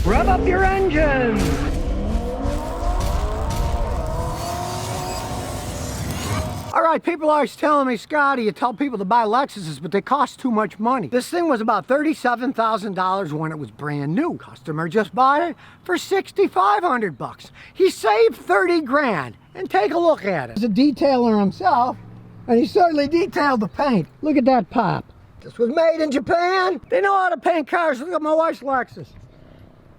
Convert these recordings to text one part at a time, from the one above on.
Rev up your engines. All right, people are always telling me, Scotty, you tell people to buy Lexuses, but they cost too much money. This thing was about $37,000 when it was brand new. Customer just bought it for $6,500. He saved 30 grand. And take a look at it. He's a detailer himself, and he certainly detailed the paint. Look at that pop. This was made in Japan. They know how to paint cars. Look at my wife's Lexus.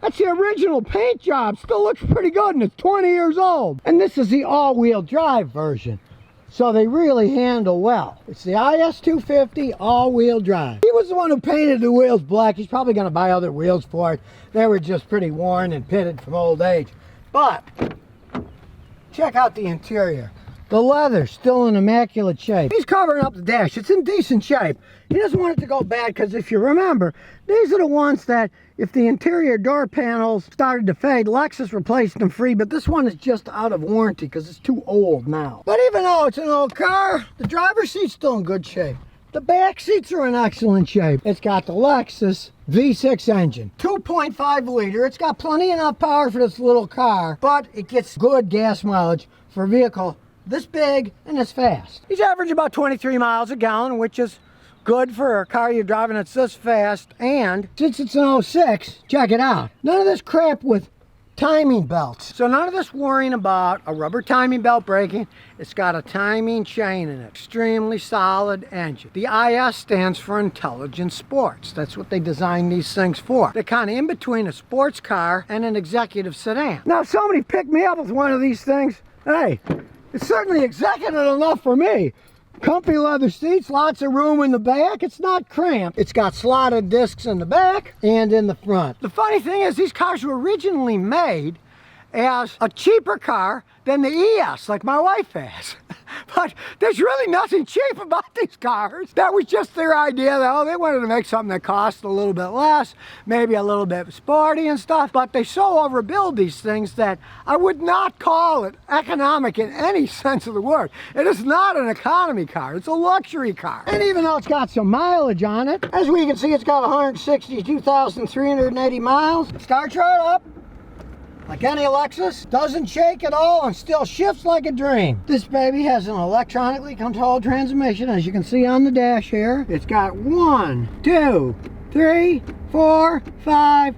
That's the original paint job. Still looks pretty good, and it's 20 years old. And this is the all-wheel drive version. So they really handle well. It's the IS250 all-wheel drive. He was the one who painted the wheels black. He's probably gonna buy other wheels for it. They were just pretty worn and pitted from old age. But check out the interior. The leather's still in immaculate shape. He's covering up the dash. It's in decent shape. He doesn't want it to go bad because if you remember, these are the ones that if the interior door panels started to fade, Lexus replaced them free, but this one is just out of warranty because it's too old now. But even though it's an old car, the driver's seat's still in good shape. The back seats are in excellent shape. It's got the Lexus V6 engine, 2.5 liter. It's got plenty enough power for this little car, but it gets good gas mileage for a vehicle this big and this fast. He's averaging about 23 miles a gallon, which is good for a car you're driving that's this fast. And since it's an 06, check it out. None of this crap with timing belts. So none of this worrying about a rubber timing belt breaking. It's got a timing chain in it. Extremely solid engine. The IS stands for Intelligent Sports. That's what they designed these things for. They're kind of in between a sports car and an executive sedan. Now if somebody picked me up with one of these things, hey, it's certainly executive enough for me. Comfy leather seats, lots of room in the back. It's not cramped. It's got slotted discs in the back and in the front. The funny thing is these cars were originally made as a cheaper car than the ES, like my wife has. But there's really nothing cheap about these cars. That was just their idea that, oh, they wanted to make something that cost a little bit less, maybe a little bit sporty and stuff, but they so overbuild these things that I would not call it economic in any sense of the word. It is not an economy car, it's a luxury car. And even though it's got some mileage on it, as we can see, it's got 162,380 miles. Starts right up. Like any Lexus, doesn't shake at all and still shifts like a dream. This baby has an electronically controlled transmission, as you can see on the dash here. It's got 1, 2, 3, 4, 5,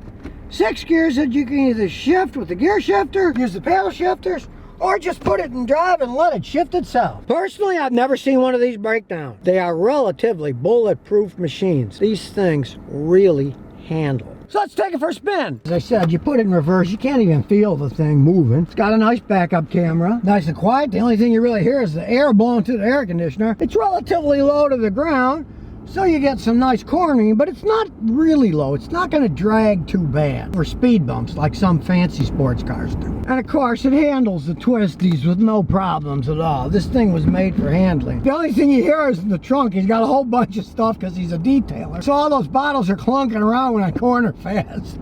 6 gears that you can either shift with the gear shifter, use the paddle shifters, or just put it in drive and let it shift itself. Personally, I've never seen one of these break down. They are relatively bulletproof machines. These things really handle. So let's take it for a spin. As I said, you put it in reverse, you can't even feel the thing moving. It's got a nice backup camera, nice and quiet. The only thing you really hear is the air blowing through the air conditioner. It's relatively low to the ground, so you get some nice cornering, but it's not really low. It's not going to drag too bad for speed bumps like some fancy sports cars do. And of course, it handles the twisties with no problems at all. This thing was made for handling. The only thing you hear is in the trunk, he's got a whole bunch of stuff because he's a detailer. So all those bottles are clunking around when I corner fast.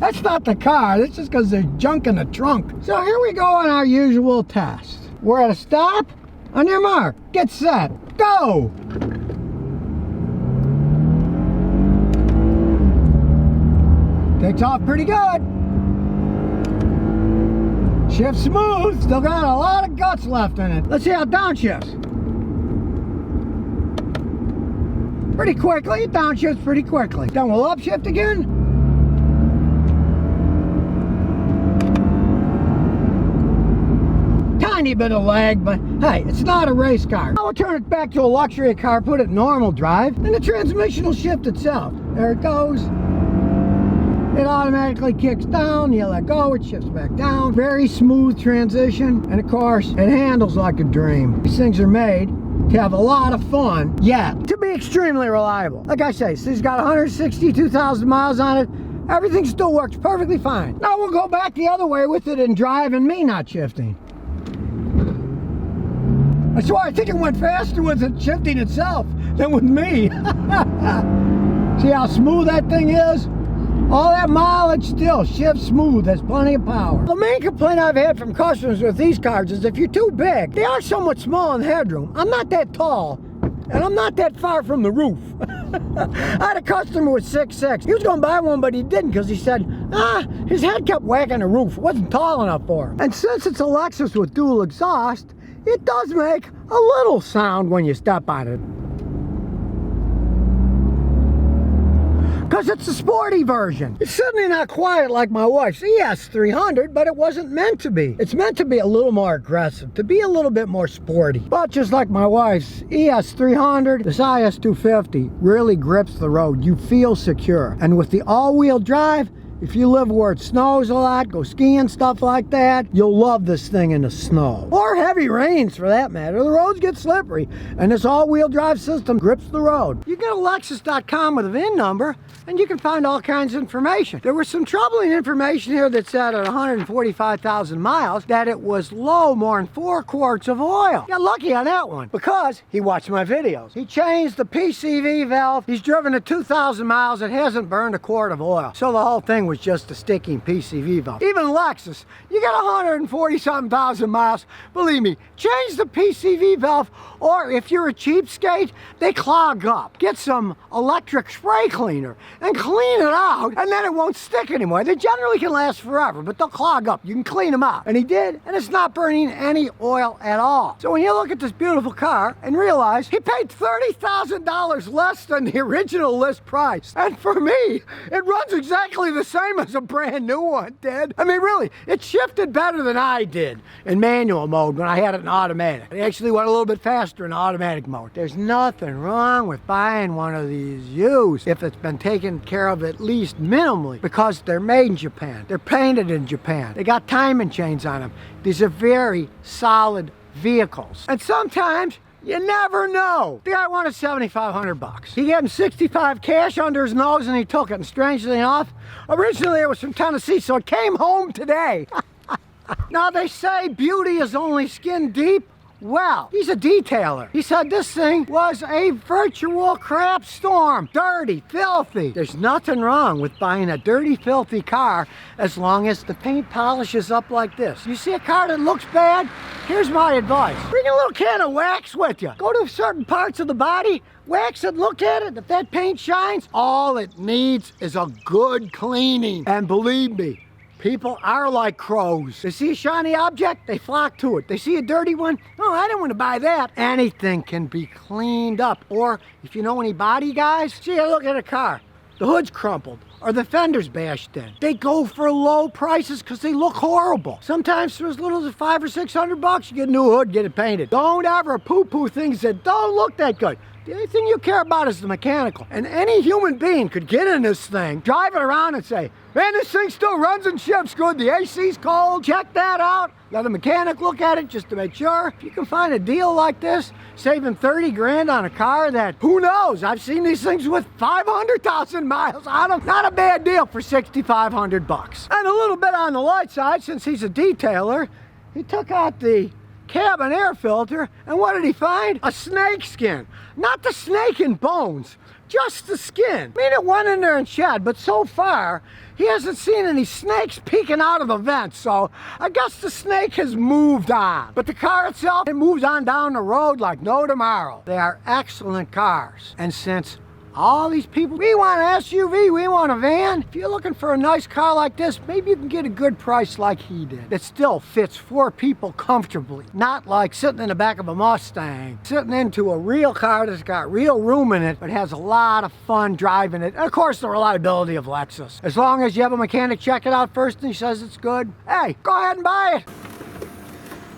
That's not the car. That's just because there's junk in the trunk. So here we go on our usual test. We're at a stop. On your mark, get set, go! Takes off pretty good. Shifts smooth. Still got a lot of guts left in it. Let's see how it downshifts. Pretty quickly. It downshifts pretty quickly. Then we'll upshift again. Tiny bit of lag, but hey, it's not a race car. Now we'll turn it back to a luxury car, put it in normal drive, and the transmission will shift itself. There it goes. It automatically kicks down, you let go, it shifts back down. Very smooth transition, and of course, it handles like a dream. These things are made to have a lot of fun, yet to be extremely reliable. Like I say, this has got 162,000 miles on it. Everything still works perfectly fine. Now we'll go back the other way with it in drive and me not shifting. That's why I think it went faster with it shifting itself than with me. See how smooth that thing is? All that mileage still shifts smooth, has plenty of power. The main complaint I've had from customers with these cars is if you're too big, they are somewhat small in headroom. I'm not that tall, and I'm not that far from the roof. I had a customer with 6'6". He was going to buy one, but he didn't because he said, his head kept whacking the roof. It wasn't tall enough for him. And since it's a Lexus with dual exhaust, it does make a little sound when you step on it. Because it's a sporty version. It's certainly not quiet like my wife's ES300, but it wasn't meant to be. It's meant to be a little more aggressive, to be a little bit more sporty. But just like my wife's ES300, this IS250 really grips the road. You feel secure. And with the all-wheel drive, if you live where it snows a lot, go skiing, stuff like that, you'll love this thing in the snow. Or heavy rains, for that matter. The roads get slippery, and this all-wheel drive system grips the road. You go to Lexus.com with a VIN number, and you can find all kinds of information. There was some troubling information here that said at 145,000 miles that it was low more than 4 quarts of oil. Got lucky on that one, because he watched my videos. He changed the PCV valve. He's driven to 2,000 miles. It hasn't burned a quart of oil. So the whole thing was just a sticking PCV valve. Even Lexus, you got 140-something thousand miles. Believe me, change the PCV valve, or if you're a cheapskate, they clog up. Get some electric spray cleaner and clean it out, and then it won't stick anymore. They generally can last forever, but they'll clog up. You can clean them out. And he did, and it's not burning any oil at all. So when you look at this beautiful car and realize he paid $30,000 less than the original list price, and for me, it runs exactly the same as a brand new one did. I mean, really, it shifted better than I did in manual mode when I had it in automatic. It actually went a little bit faster in automatic mode. There's nothing wrong with buying one of these used if it's been taken care of at least minimally, because they're made in Japan. They're painted in Japan. They got timing chains on them. These are very solid vehicles. And sometimes you never know. The guy wanted $7,500. He gave him 65 cash under his nose and he took it. And strangely enough, originally it was from Tennessee, so it came home today. Now they say beauty is only skin deep. Well, he's a detailer. He said this thing was a virtual crap storm. Dirty, filthy. There's nothing wrong with buying a dirty, filthy car as long as the paint polishes up like this. You see a car that looks bad? Here's my advice. Bring a little can of wax with you. Go to certain parts of the body, wax it, look at it. If that paint shines, all it needs is a good cleaning. And believe me, people are like crows. They see a shiny object, they flock to it. They see a dirty one, oh, I didn't want to buy that. Anything can be cleaned up. Or if you know any body guys, see, I look at a car, the hood's crumpled, or the fender's bashed in. They go for low prices because they look horrible. Sometimes for as little as $500 or $600, you get a new hood, get it painted. Don't ever poo-poo things that don't look that good. The only thing you care about is the mechanical. And any human being could get in this thing, drive it around and say, man, this thing still runs and ships good. The AC's cold. Check that out. Let a mechanic look at it just to make sure. If you can find a deal like this, saving 30 grand on a car that, who knows? I've seen these things with 500,000 miles on them. Not a bad deal for $6,500. And a little bit on the light side, since he's a detailer, he took out the cabin air filter, and what did he find? A snake skin. Not the snake and bones, just the skin. I mean, it went in there and shed, but so far, he hasn't seen any snakes peeking out of the vents, so I guess the snake has moved on. But the car itself, it moves on down the road like no tomorrow. They are excellent cars, and since all these people, we want an SUV, we want a van. If you're looking for a nice car like this, maybe you can get a good price like he did. That still fits 4 people comfortably. Not like sitting in the back of a Mustang. Sitting into a real car that's got real room in it, but has a lot of fun driving it. And of course, the reliability of Lexus. As long as you have a mechanic check it out first and he says it's good, hey, go ahead and buy it.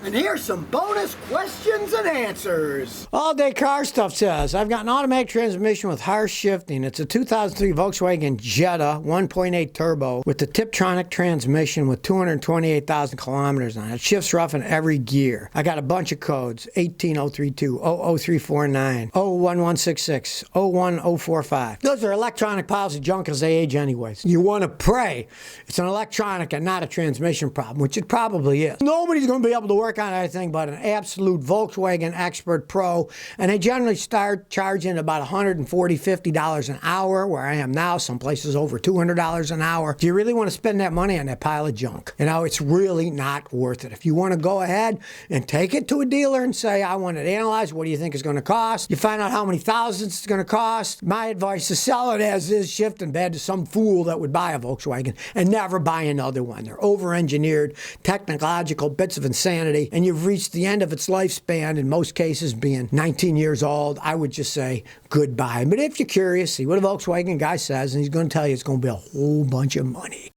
And here's some bonus questions and answers. All Day Car Stuff says, I've got an automatic transmission with harsh shifting. It's a 2003 Volkswagen Jetta 1.8 turbo with the Tiptronic transmission with 228,000 kilometers on it. It shifts rough in every gear. I got a bunch of codes, 18032, 00349, 01166, 01045. Those are electronic piles of junk as they age anyways. You want to pray it's an electronic and not a transmission problem, which it probably is. Nobody's going to be able to work work on anything but an absolute Volkswagen Expert Pro, and they generally start charging about $140, $50 an hour, where I am now. Some places over $200 an hour. Do you really want to spend that money on that pile of junk? You know, it's really not worth it. If you want to go ahead and take it to a dealer and say, I want it analyzed, what do you think it's going to cost? You find out how many thousands it's going to cost. My advice is sell it as is, shift in bed to some fool that would buy a Volkswagen, and never buy another one. They're over-engineered, technological bits of insanity, and you've reached the end of its lifespan, in most cases being 19 years old. I would just say goodbye. But if you're curious, see what a Volkswagen guy says, and he's going to tell you it's going to be a whole bunch of money.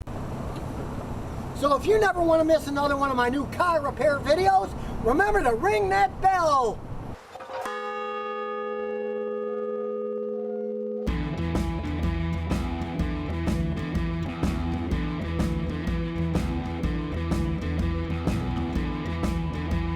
So if you never want to miss another one of my new car repair videos, remember to ring that bell.